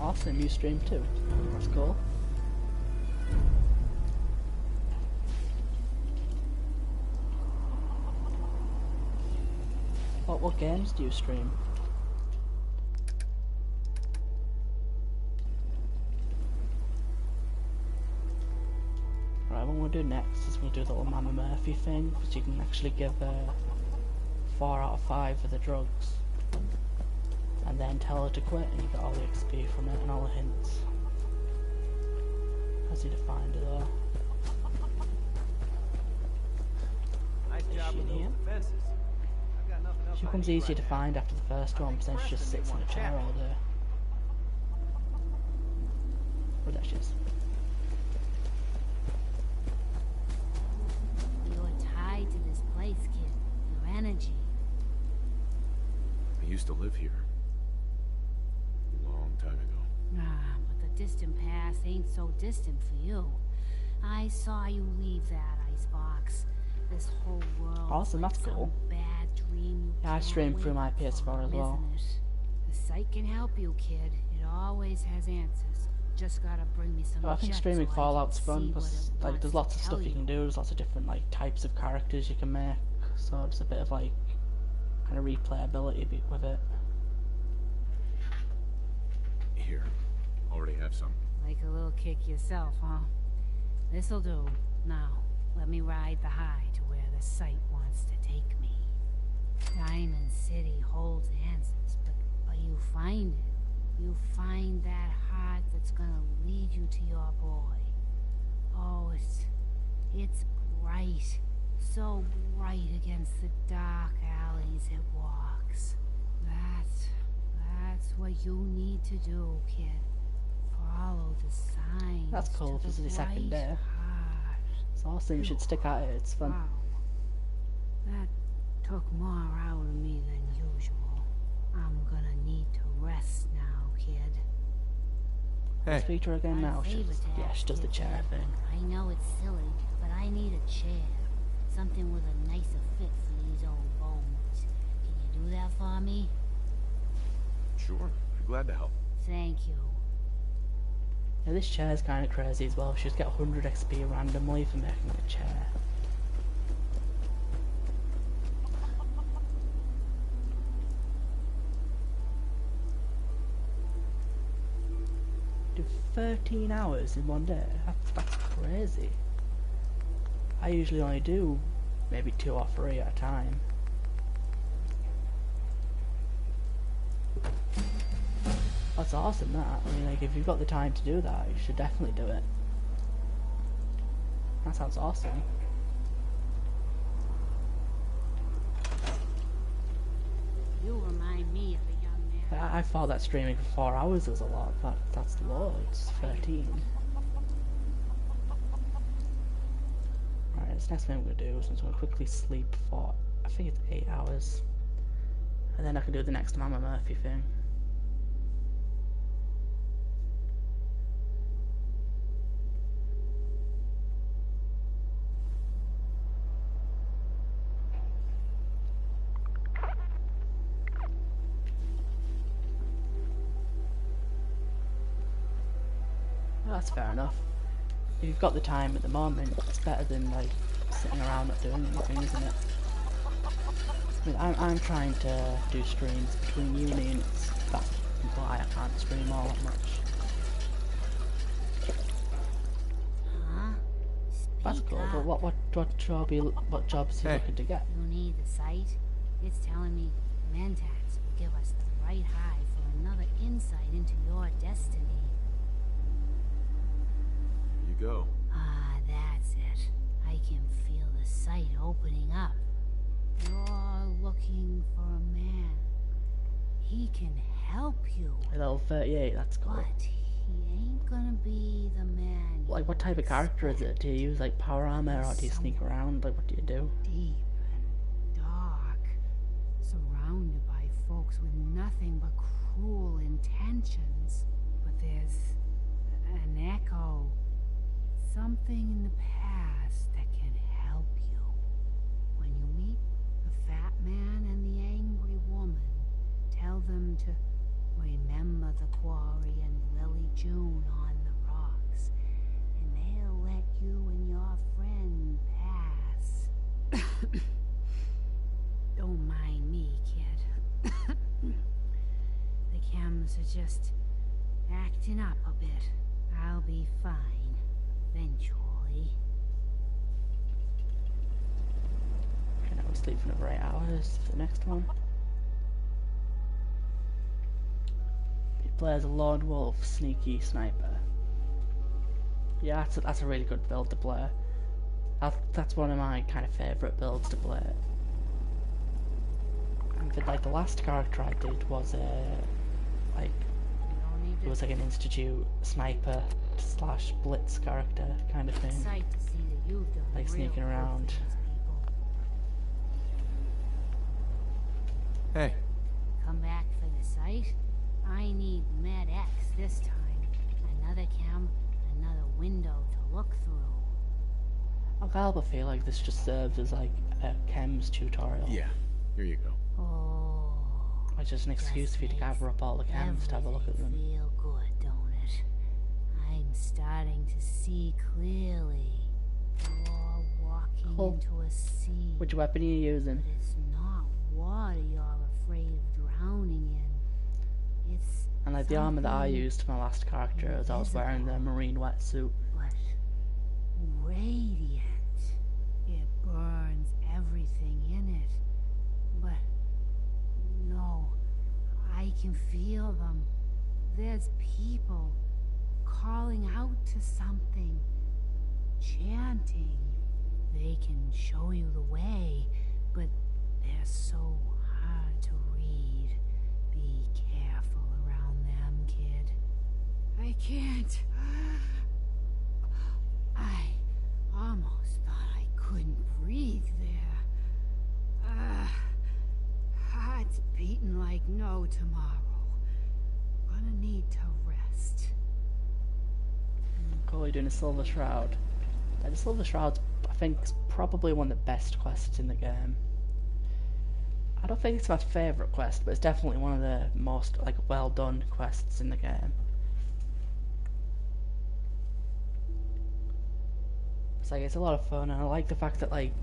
Awesome, you stream too. That's cool. What games do you stream? Right, what we'll do next is we'll do the little Mama Murphy thing, because you can actually give 4 out of 5 for the drugs. And then tell her to quit, and you get all the XP from it and all the hints. As you defined it though. Nice job with those fences. I've got nothing else. She becomes easier to find after the first one, but then she just sits in a chair all day. Oh, there she is. You're tied to this place, kid. Your energy. I used to live here. A long time ago. Ah, but the distant past ain't so distant for you. I saw you leave that icebox. This whole world. Awesome, that's like cool. some bad dream you Yeah, I can't stream wake through my up PS4 from, as well. isn't it? The site can help you, kid. It always has answers. Just gotta bring me some. I think jet streaming so I Fallout's can fun see because what it like there's lots wants of to stuff tell you can do. There's lots of different like types of characters you can make. So it's a bit of like kind of replayability with it. Here. Already have some. Like a little kick yourself, huh? This'll do. Now, let me ride the high to where the site wants to take me. Diamond City holds answers, but you find it. You find that heart that's gonna lead you to your boy. Oh, it's bright. So bright against the dark alleys it walks. That's what you need to do, kid. Follow the signs. That's cool. to This is the second bright day. heart. It's awesome. You should stick at it. It's fun. Wow. That took more out of me than usual. I'm gonna need to rest now, kid. Hey. Speak to her again now. I'd She favor just, to yeah, ask she does the you, chair kid. thing. I know it's silly, but I need a chair. Something with a nicer fit for these old bones. Can you do that for me? Sure. Be glad to help. Thank you. Yeah, this chair is kind of crazy as well. She just get 100 XP randomly for making a chair. Do 13 hours in one day? That's crazy. I usually only do maybe 2 or 3 at a time. That's awesome, that. I mean, like, if you've got the time to do that, you should definitely do it. That sounds awesome. You remind me of a young man. I thought that streaming for 4 hours was a lot, but that's loads. 13. Alright, this next thing I'm going to do is I'm going to quickly sleep for, I think it's 8 hours. And then I can do the next Mama Murphy thing. That's fair enough. If you've got the time at the moment, it's better than like sitting around not doing anything, isn't it? I mean, I'm trying to do streams between uni and that's why I can't stream all that much. Huh? That's Speak cool, up. but what jobs are you looking to get? You need the site? It's telling me Mentats will give us the right high for another insight into your destiny. You go. Ah, that's it. I can feel the site opening up. You're looking for a man. He can help you. Level 38, that's cool. But he ain't gonna be the man. Like, what type of character is it? Do you use like power armor or do you sneak around? Like, what do you do? Deep and dark, surrounded by folks with nothing but cruel intentions. But there's an echo, something in the past that can help you. When you meet the fat man and the angry woman, tell them to remember the quarry and June on the rocks, and they'll let you and your friend pass. Don't mind me, kid. The chems are just acting up a bit. I'll be fine, eventually. Okay, now we sleep for another 8 hours for the next one. He plays a lone wolf, sneaky sniper. Yeah, that's a really good build to play. That's one of my kind of favourite builds to play. And for, like, the last character I did was like it was like an institute sniper slash blitz character kind of thing, Excited to see that you've done like real sneaking good for around. these people. Hey, Come back for the site? I need Med X this time. Another cam, another window to look through. I kind of feel like this just serves as like a chems tutorial. yeah, here you go. Oh, It's just an excuse for you to gather up all the chems to have a look at them. Feel good, don't it? I'm starting to see clearly. You're walking Cool. into a sea. Which weapon are you using? But it's not water you're afraid of drowning in. It's And like the armor that I something used for my last character was I was wearing the marine wetsuit. but radiant. It burns everything in it. But no, I can feel them. There's people calling out to something, chanting. They can show you the way, but they're so hard to read. Be careful around them, kid. I can't. I almost thought I couldn't breathe there. Heart's beating like no tomorrow. Gonna need to rest. Cool, you're doing a Silver Shroud. The Silver Shroud's, I think, is probably one of the best quests in the game. I don't think it's my favourite quest, but it's definitely one of the most like well done quests in the game. It's a lot of fun, and I like the fact that like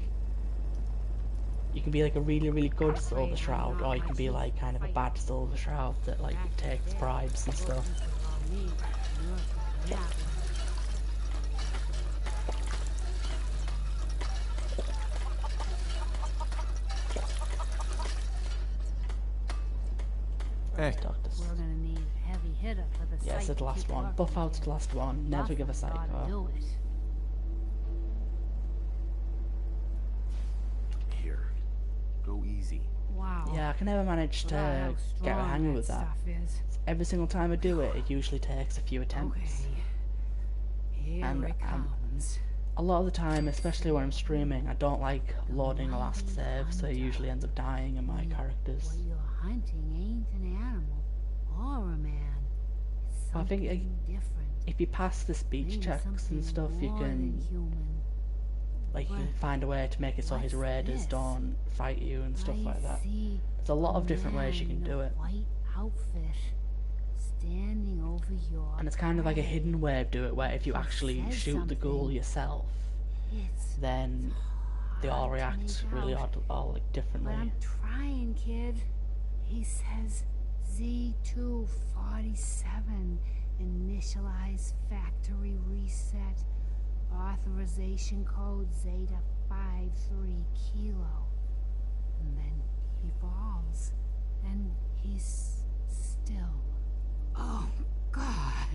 you can be like a really, really good Silver Shroud, or you can be like kind of a bad Silver Shroud that like takes bribes and stuff. Hey, Doctors. We're gonna need a heavy hitter for the Yeah, site it's the to last keep one. working, Buff out's kid. the last one. Never give a Nothing ought to psycho. do it. here. Go easy. Wow. Yeah, I can never manage Forgot how to get a strong hang with that. stuff is. Every single time I do it, it usually takes a few attempts. Okay. Here And, it comes. A lot of the time, especially when I'm streaming, I don't like loading a last save, so it usually ends up dying in my characters. What you're hunting ain't an animal or a man. It's I think, something different. If you pass the speech Maybe checks and something stuff, you more can than human. you can find a way to make it so his What's raiders this? don't fight you and stuff I like that. see There's a lot of a different ways you man can in do a it. White outfit, standing over your And it's kind of like a prey. hidden way of do it, where if you It actually says shoot the ghoul something. yourself, It's then they all hard to react make really out, all like But differently. I'm trying, kid. He says Z247, initialize factory reset, authorization code Zeta 53 Kilo. And then he falls, and he's still. Oh, God.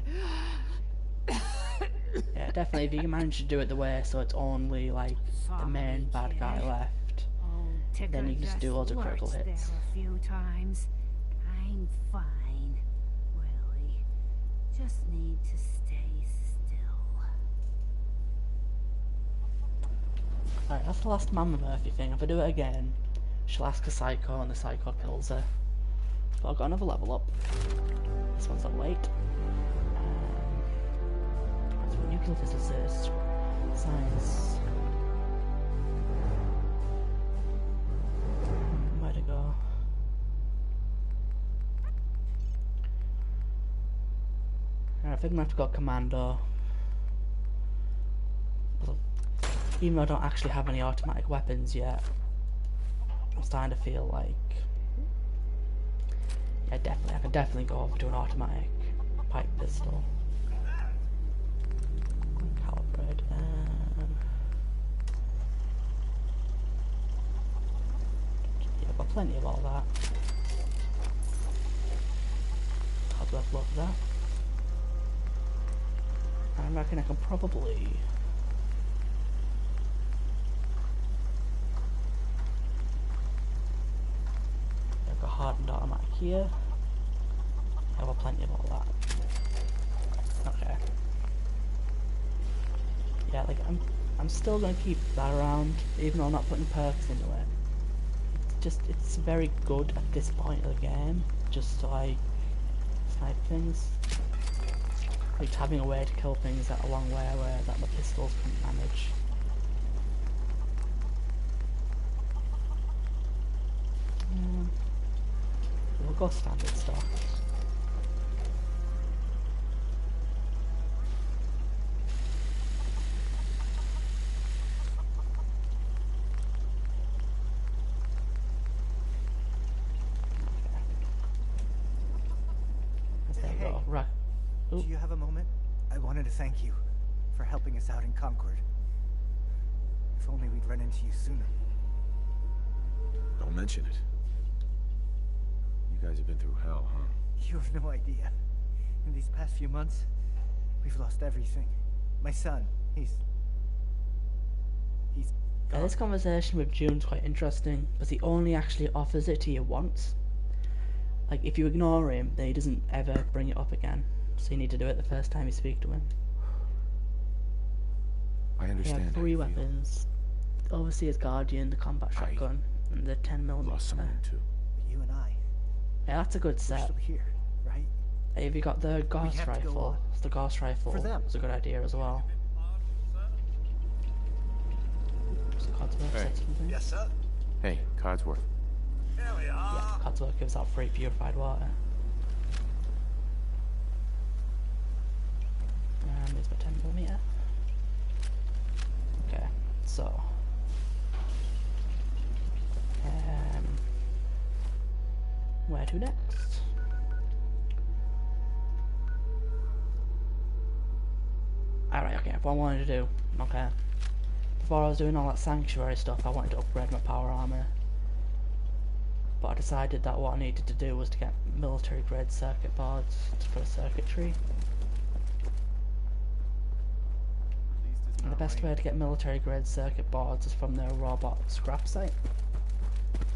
Yeah, definitely. If you can manage to do it the way so it's only like the main Sorry, bad guy kid. left, Old Ticker then you can just do loads of critical lurched hits. there a few times. I'm fine, really. Just need to stay still. Alright, that's the last Mama Murphy thing. If I do it again, she'll ask a psycho and the psycho kills her. But I've got another level up. This one's at late. So nuclear physicist, science. Where to go? I think I'm gonna have to go commando. Even though I don't actually have any automatic weapons yet, I'm starting to feel like, yeah, definitely, I can definitely go over to an automatic pipe pistol. Calibrate. Yeah, I've got plenty of all that. I'll look at that. I reckon I can probably. I've got hardened automatic here. I've got plenty of all that. Okay. Yeah, like I'm still gonna keep that around, even though I'm not putting perks into it. It's very good at this point of the game, just to like snipe things. Like having a way to kill things at a long way away that my pistols couldn't manage. We'll go standard stock. Hey, right. do you have a moment? I wanted to thank you for helping us out in Concord. If only we'd run into you sooner. Don't mention it. You guys have been through hell, huh? You have no idea. In these past few months, we've lost everything. My son, he's Yeah, gone. this conversation with June's quite interesting, because he only actually offers it to you once. Like, if you ignore him, then he doesn't ever bring it up again. So you need to do it the first time you speak to him. I He understand. had 3 weapons. Overseer's Guardian, the combat shotgun, and the 10mm. Lost someone too. You and I, Yeah, that's a good we're set. still here, right? Hey, have you got the Gauss have to go rifle? on. The Gauss rifle For them. was a good idea as well. So Codsworth Hey. said something. Yes, sir. Hey, Codsworth. Here we are. Yeah, Codsworth gives out free purified water. There's my 10mm. Okay, so where to next? Alright, okay, what I wanted to do, okay. Before I was doing all that sanctuary stuff, I wanted to upgrade my power armor. But I decided that what I needed to do was to get military grade circuit boards for the circuitry. And the best way to get military grade circuit boards is from their robot scrap site.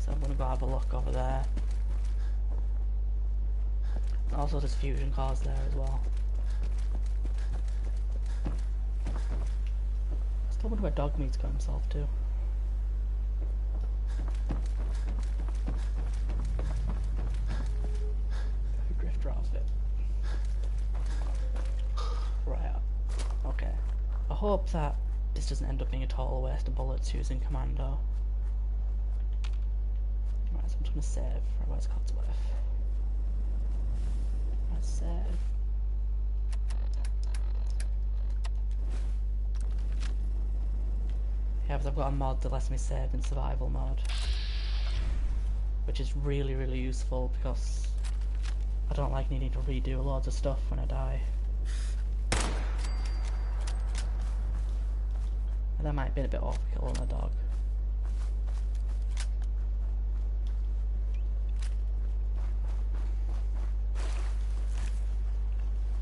So I'm gonna go have a look over there. And also there's fusion cores there as well. Still wonder where Dogmeat's got himself to. Drifter outfit. Right. Okay. I hope that this doesn't end up being a total waste of bullets using commando. Right, so I'm just gonna save. Right, where's Codsworth? Right, save. Yeah, because I've got a mod that lets me save in survival mode, which is really, really useful because I don't like needing to redo loads of stuff when I die. And that might have been a bit overkill on the dog.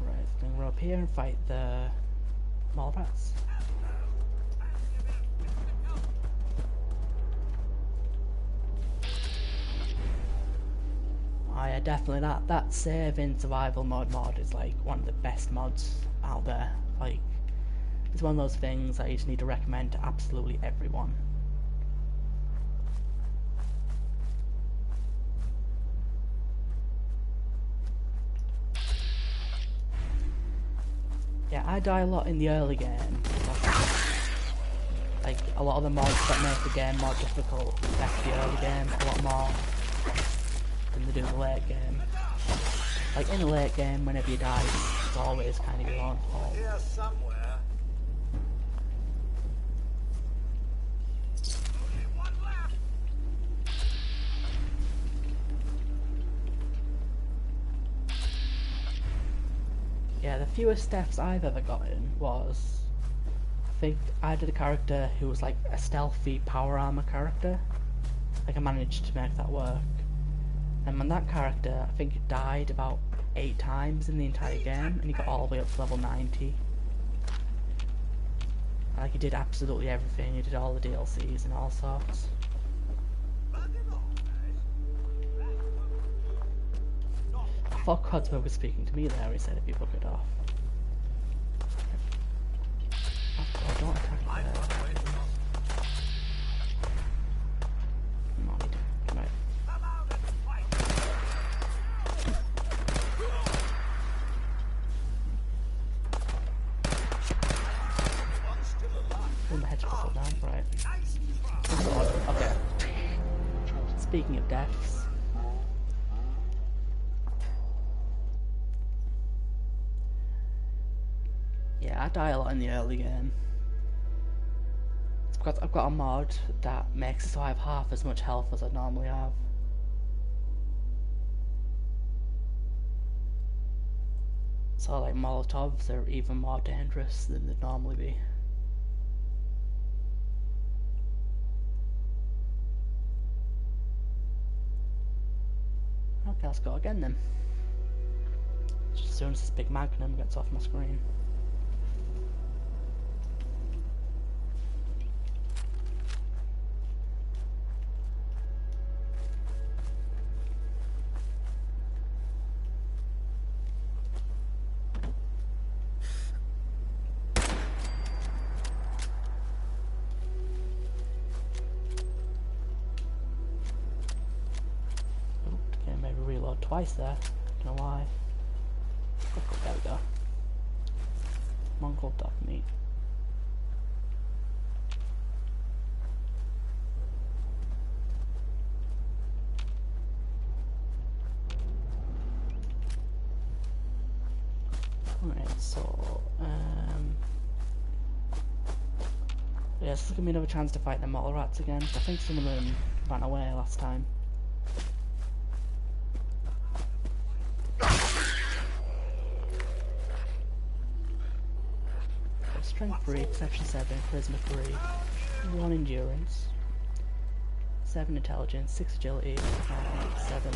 Right, then we're up here and fight the mole rats. Oh yeah, definitely that save in survival mode mod is like one of the best mods out there. Like, it's one of those things I just need to recommend to absolutely everyone. Yeah, I die a lot in the early game. Like, a lot of the mods that make the game more difficult affect the early game a lot more than they do the late game. Like, in the late game, whenever you die, it's it's always kind of your own fault. Here somewhere. Only one left. Yeah, the fewest deaths I've ever gotten was, I think I did a character who was like a stealthy power armor character. Like I managed to make that work. And when that character, I think it died about 8 times in the entire game, and he got all the way up to level 90. Like he did absolutely everything, he did all the DLCs and all sorts. I thought Codswell was speaking to me there, he said if you book it off. Oh, don't attack me there. Come on, come out. Oh, my head's crippled down, right. Okay. Speaking of deaths. Yeah, I die a lot in the early game. It's because I've got a mod that makes it so I have half as much health as I normally have. So like Molotovs are even more dangerous than they'd normally be. Okay, let's go again then. Just as soon as this big magnum gets off my screen. Twice there, don't know why. Oh, there we go. Mongol dog meat. Alright, so yeah, this is gonna be another chance to fight the mottle rats again. I think some of them ran away last time. Strength 3, Perception 7, Charisma 3, 1 Endurance, 7 Intelligence, 6 Agility, and 7...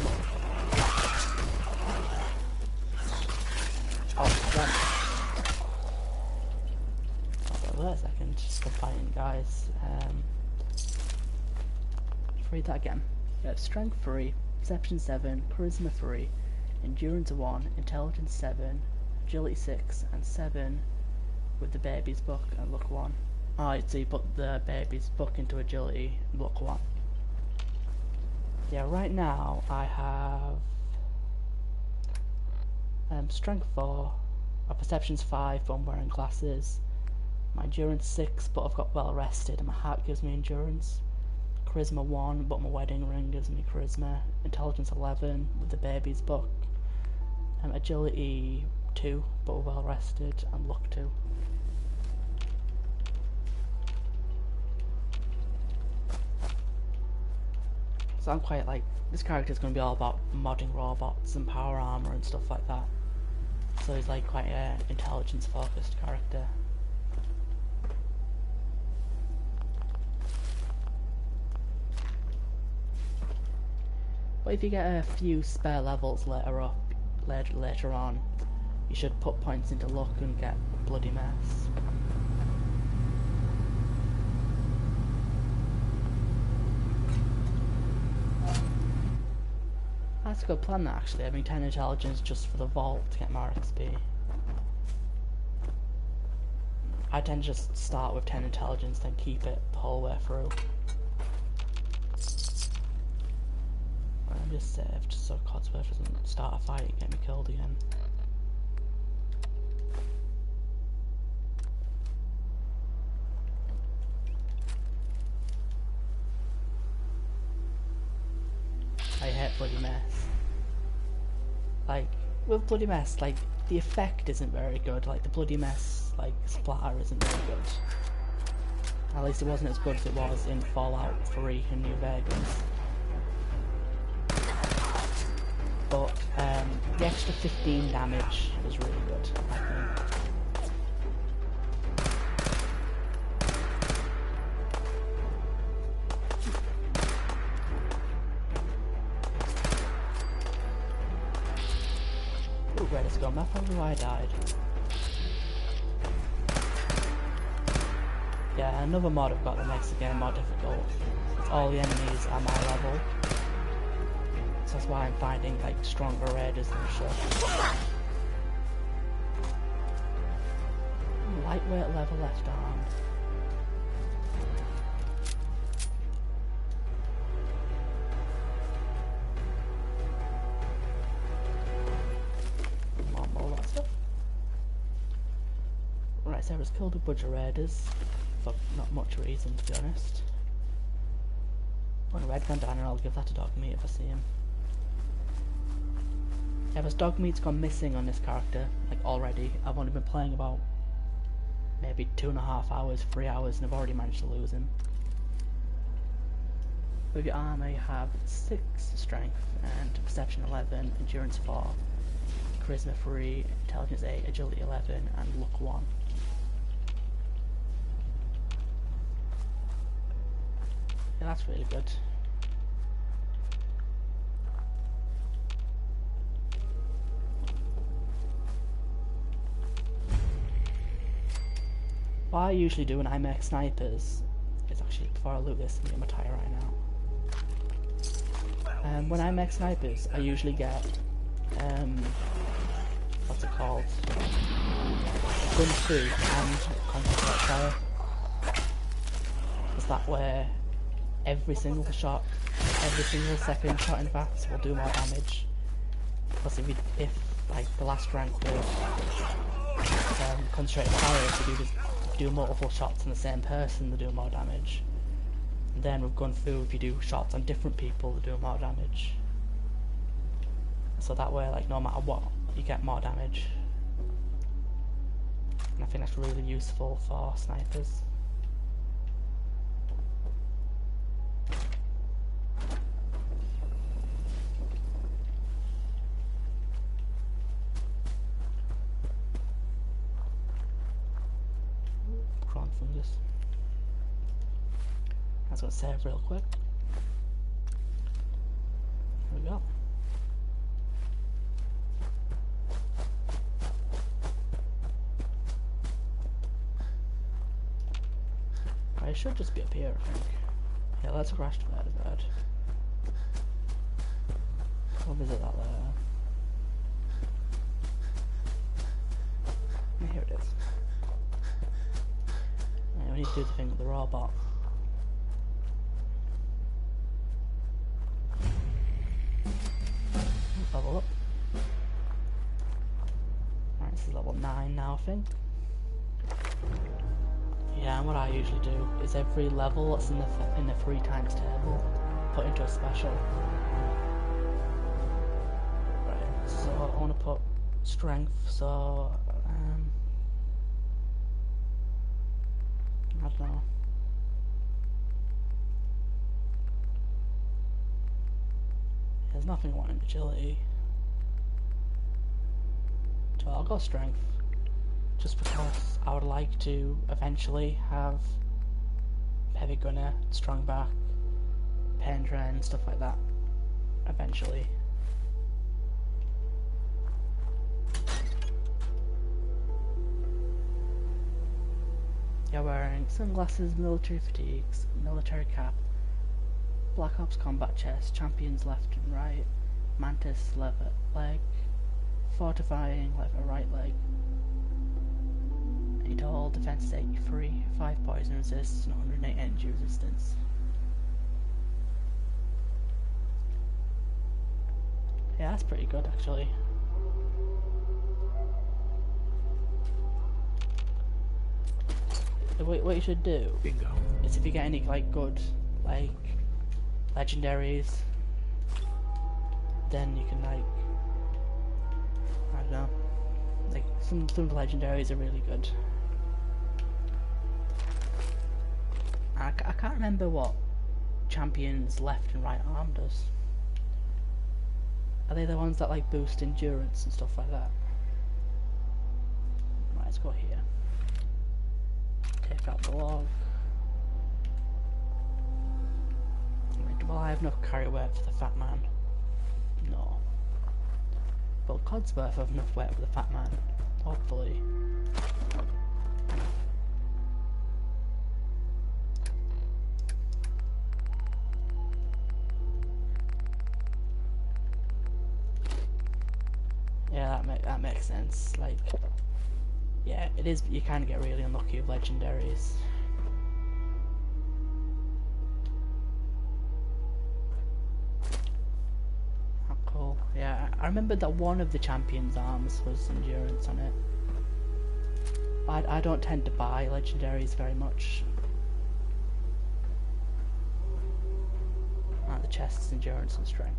Oh, 1. Wait a second, just fighting guys. Read that again. You have Strength 3, Perception 7, Charisma 3, Endurance 1, Intelligence 7, Agility 6, and 7 with the baby's book and luck 1. Oh, so you put the baby's book into agility, luck 1. Yeah, right now I have strength 4, my perception's 5 but I'm wearing glasses, my endurance 6 but I've got well rested and my heart gives me endurance, charisma 1 but my wedding ring gives me charisma, intelligence 11 with the baby's book, agility 2 but we're well rested, and luck 2. So I'm quite like, this character's going to be all about modding robots and power armor and stuff like that. So he's like quite an intelligence focused character. But if you get a few spare levels later on, you should put points into luck and get a bloody mess. That's a good plan, that actually. Having 10 intelligence just for the vault to get more XP. I tend to just start with 10 intelligence, then keep it the whole way through. I'm just saved just so Codsworth doesn't start a fight and get me killed again. I hate bloody mess. Like, with Bloody Mess, like, the effect isn't very good. Like, the Bloody Mess, like, splatter isn't very good. At least it wasn't as good as it was in Fallout 3 and New Vegas. But the extra 15 damage was really good, I think. Ooh, Reddit's gone. That's probably why I died. Yeah, another mod I've got that makes the game more difficult. All the enemies are my level. So that's why I'm finding like stronger raiders and stuff. Lightweight level left arm. Come on, all that stuff. Right, so I was killed a bunch of raiders for not much reason, to be honest. When Red gone down, and I'll give that to Dogmeat if I see him. Yeah, but Dogmeat's gone missing on this character, like, already. I've only been playing about maybe 2.5 hours, 3 hours, and I've already managed to lose him. With your armor, you have 6 strength, and perception 11, endurance 4, charisma 3, intelligence 8, agility 11, and luck 1. Yeah, that's really good. What I usually do when I make snipers is actually, before I loot this, I'm getting my tire right now. When I make snipers, I usually get, what's it called? Gun 2 and concentrate fire. Because that way, every single shot, every single second shot in fact, will do more damage. Plus if like the last rank with concentrated fire, if you do multiple shots on the same person, they do more damage. And then with Gun Fu, if you do shots on different people, they do more damage. So that way, like, no matter what, you get more damage. And I think that's really useful for snipers. Fungus. I was going to save real quick. There we go. I should just be up here, I think. Yeah, let's crash to bed. We'll visit that later. Here it is. We need to do the thing with the robot. Level up. Right, this is level 9 now, I think. Yeah, and what I usually do is every level that's in the 3 times table, put into a special. Right, so I want to put strength, so I don't know. There's nothing wanting agility. So I'll go strength. Just because I would like to eventually have heavy gunner, strong back, pen trend, stuff like that. Eventually. You're wearing sunglasses, military fatigues, military cap, Black Ops combat chest, champions left and right, mantis left leg, fortifying left and right leg. 8 all, defense is 83, 5 poison resist, and 108 energy resistance. Yeah, that's pretty good actually. What you should do is if you get any like good like legendaries, then you can like some of the legendaries are really good. I can't remember what champions left and right arm does. Are they the ones that like boost endurance and stuff like that? Right, let's go here. Take out the log. Will I have enough carry weight for the fat man? No. But Codsworth have enough weight for the fat man. Hopefully. Yeah, that makes sense. Like, yeah, it is. You kind of get really unlucky with legendaries. Oh, cool. Yeah, I remember that one of the champion's arms was endurance on it. I don't tend to buy legendaries very much. The chest's endurance and strength.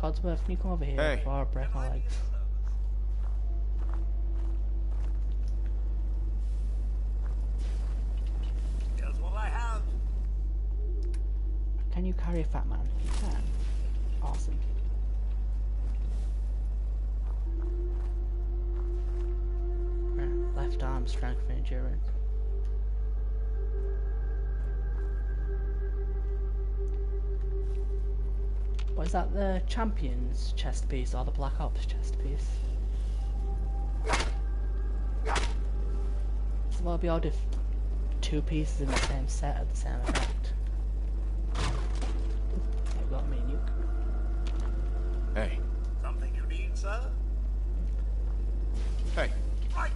Codsworth, can you come over here before I break my legs? Here's what I have. Can you carry a fat man? You can. Awesome. Right, left arm strength and endurance. What is that, the champion's chest piece or the Black Ops chest piece? So it'll be odd if two pieces in the same set have the same effect. I've got me and you. Hey. Something you need, sir? Hey. Right.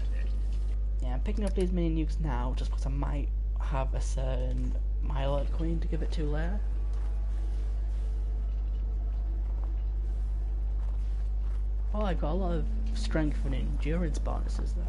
Yeah, I'm picking up these mini nukes now just because I might have a certain Mylord Queen to give it to later. Oh, I got a lot of strength and endurance bonuses there.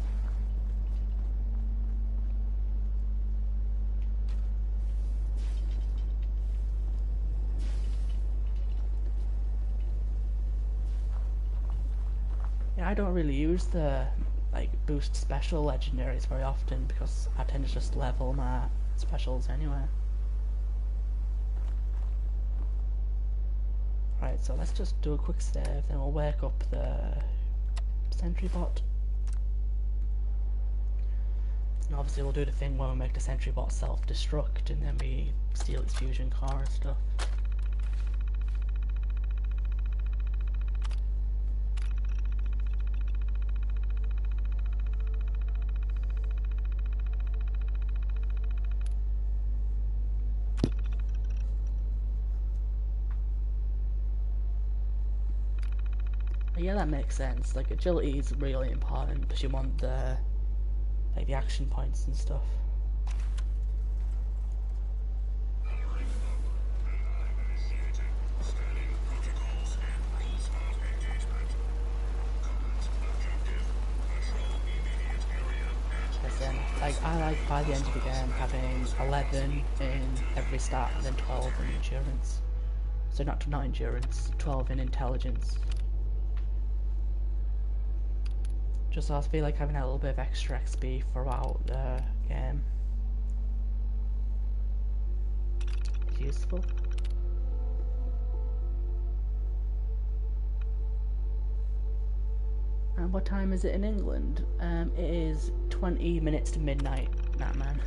Yeah, I don't really use the like boost special legendaries very often because I tend to just level my specials anyway. Right, so let's just do a quick save, then we'll wake up the sentry bot. And obviously we'll do the thing where we make the sentry bot self-destruct and then we steal its fusion core and stuff. Yeah, that makes sense. Like, agility is really important because you want the like the action points and stuff. Listen, like I like by the end of the game having 11 in every stat and then 12 in endurance. So not endurance, 12 in intelligence. Just so I feel like having a little bit of extra XP throughout the game is useful. And what time is it in England? It is 20 minutes to midnight, nah man.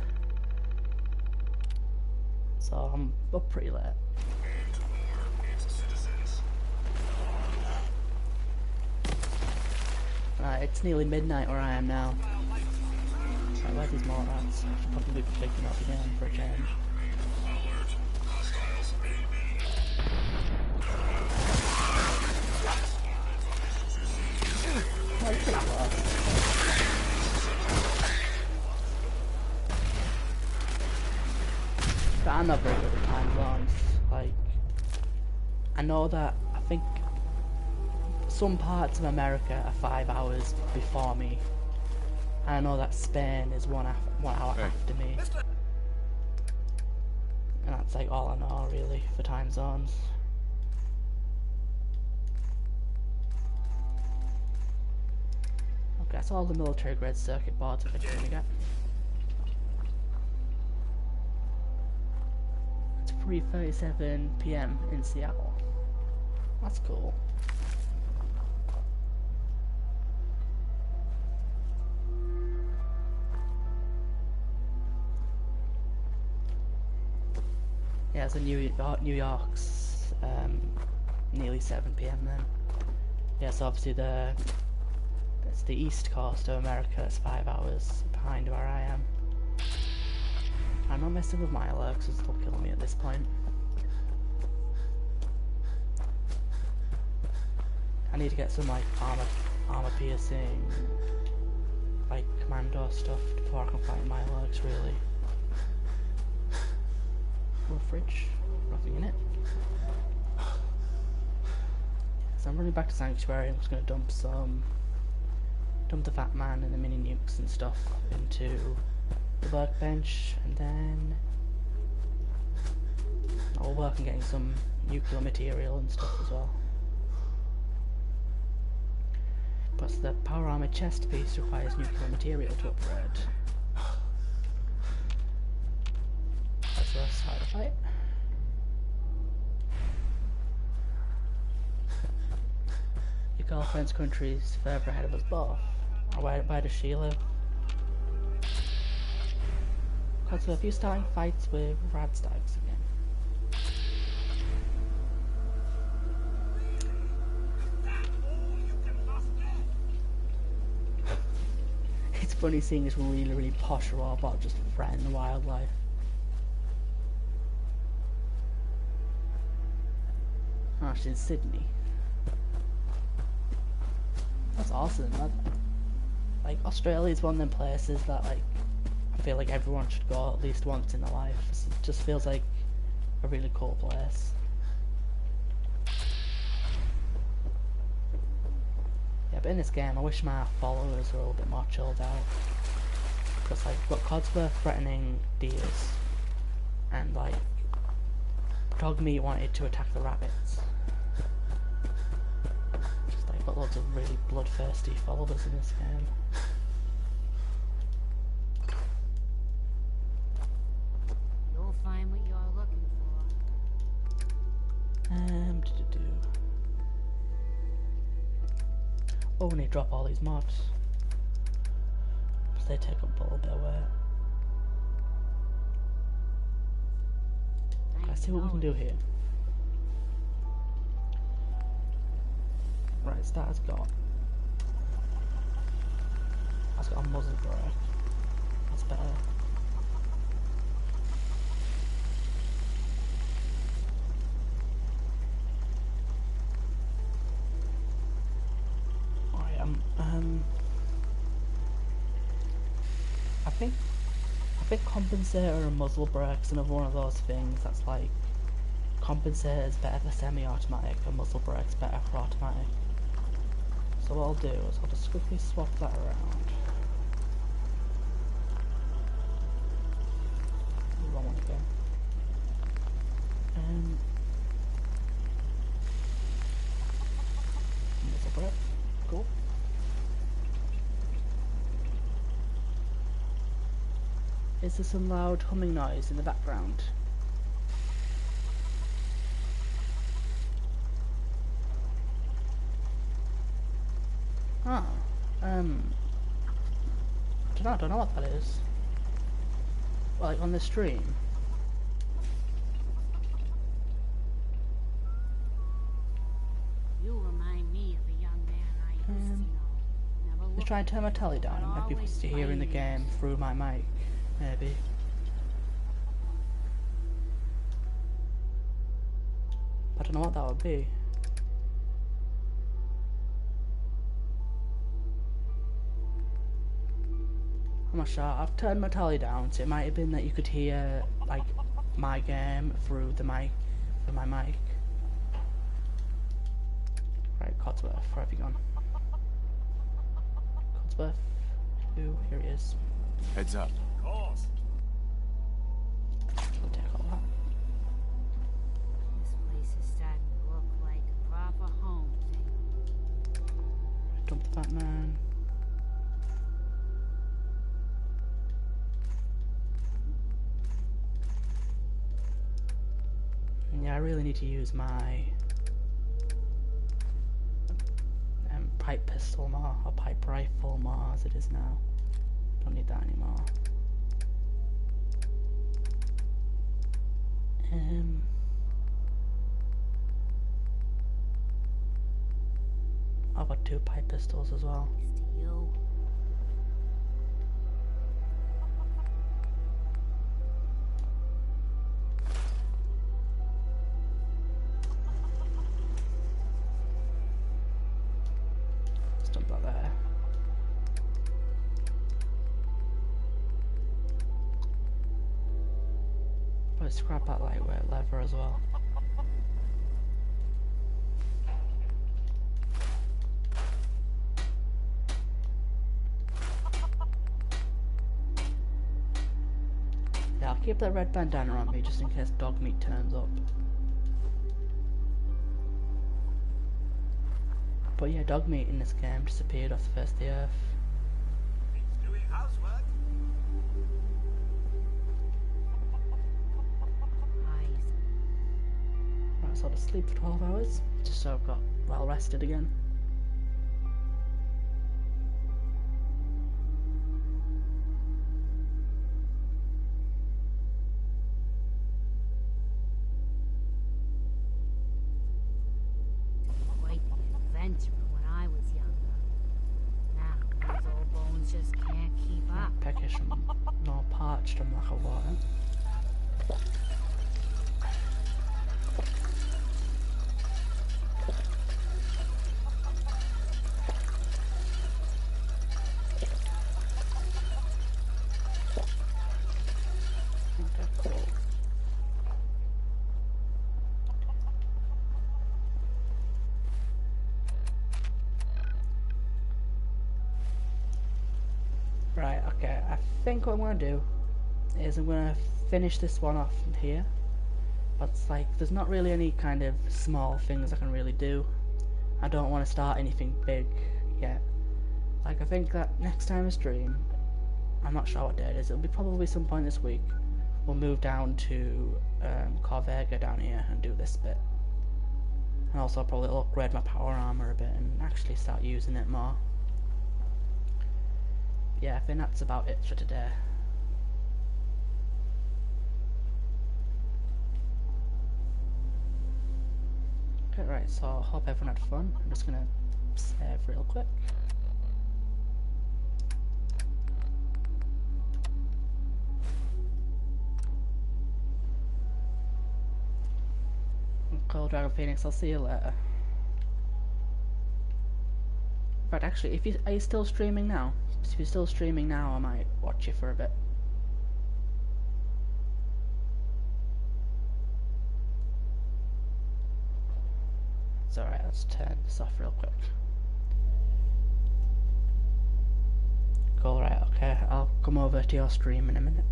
So I'm up pretty late. It's nearly midnight where I am now. Right, where's these more rats? I should probably be picking them up again for a change. Oh, it's pretty close. But I'm not very good at time zones. Like, I know that, I think some parts of America are 5 hours before me. And I know that Spain is 1 hour after me. And that's like all I know really for time zones. Okay, That's all the military grade circuit boards if you're gonna get. It's 3:37 PM in Seattle. That's cool. Yeah, so New York's nearly 7 PM then. Yeah, so obviously it's the east coast of America. It's 5 hours behind where I am. I'm not messing with my alerts, it's still killing me at this point. I need to get some like armor piercing, like commando stuff before I can find my alerts really. Or a fridge, nothing in it. So I'm running back to Sanctuary. I'm just going to dump the Fat Man and the mini nukes and stuff into the workbench, and then I'll work on getting some nuclear material and stuff as well. But the power armor chest piece requires nuclear material to upgrade. That's the side of it. Your girlfriend's country is further ahead of us both. Where does she live? Because if you starting fights with Radstags again. It's funny seeing this really posh robot just threaten the wildlife. Oh, she's in Sydney. That's awesome. Like, Australia is one of them places that, like, I feel like everyone should go at least once in their life. It just feels like a really cool place. Yeah, but in this game, I wish my followers were a little bit more chilled out. Because, like, got Codsworth threatening deers, and, like, Dogmeat wanted to attack the rabbits. Just, like, got loads of really bloodthirsty followers in this game. You'll find what you're looking for. Oh, we need to drop all these mods. Because they take up a little bit of weight. Let's see what we can do here. Right, so that's got a muzzle brake. That's better. I think compensator and muzzle brake's another one of those things that's like, compensator is better for semi-automatic and muzzle brake's better for automatic. So what I'll do is I'll just quickly swap that around. Wrong one again. Muzzle brake, cool. Is there some loud humming noise in the background? Oh, I don't know what that is. Like on the stream. You remind me of a young man I used to know. Never Let's looked try and turn my telly down and make people always see hearing the playing. game through my mic, maybe. I don't know what that would be. I'm not sure. I've turned my telly down, so it might have been that you could hear like my game through the mic, through my mic. Right, Codsworth, where have you gone? Codsworth, ooh, here he is. Heads up. Of course. I'll take all that. This place is starting to look like a proper home thing. Dump the Batman. really need to use my pipe pistol more, or pipe rifle more as it is now. Don't need that anymore. I've got 2 pipe pistols as well. To you. Let's dump that there. Probably scrap that lightweight lever as well. Yeah, I'll keep that red bandana on me just in case dog meat turns up. But yeah, dog meat in this game disappeared off the face of the earth. He's doing housework. Eyes. Right, so I'll just sleep for 12 hours, just so I've got well rested again. Quite the adventurer when I was younger. Now, those old bones just can't keep up. Peckish and more parched and lack of water. Okay, cool. Right, okay, I think what I'm going to do is I'm going to finish this one off from here. But it's like, there's not really any kind of small things I can really do. I don't want to start anything big yet. Like, I think that next time I stream, I'm not sure what day it is, it'll be probably some point this week, we'll move down to Corvega down here and do this bit. And also I'll probably upgrade my power armor a bit and actually start using it more. Yeah, I think that's about it for today. Okay, right, so I hope everyone had fun. I'm just gonna save real quick. Cool, Dragon Phoenix, I'll see you later. Right, actually, are you still streaming now? If you're still streaming now, I might watch you for a bit. It's alright, let's turn this off real quick. Cool, right, okay, I'll come over to your stream in a minute.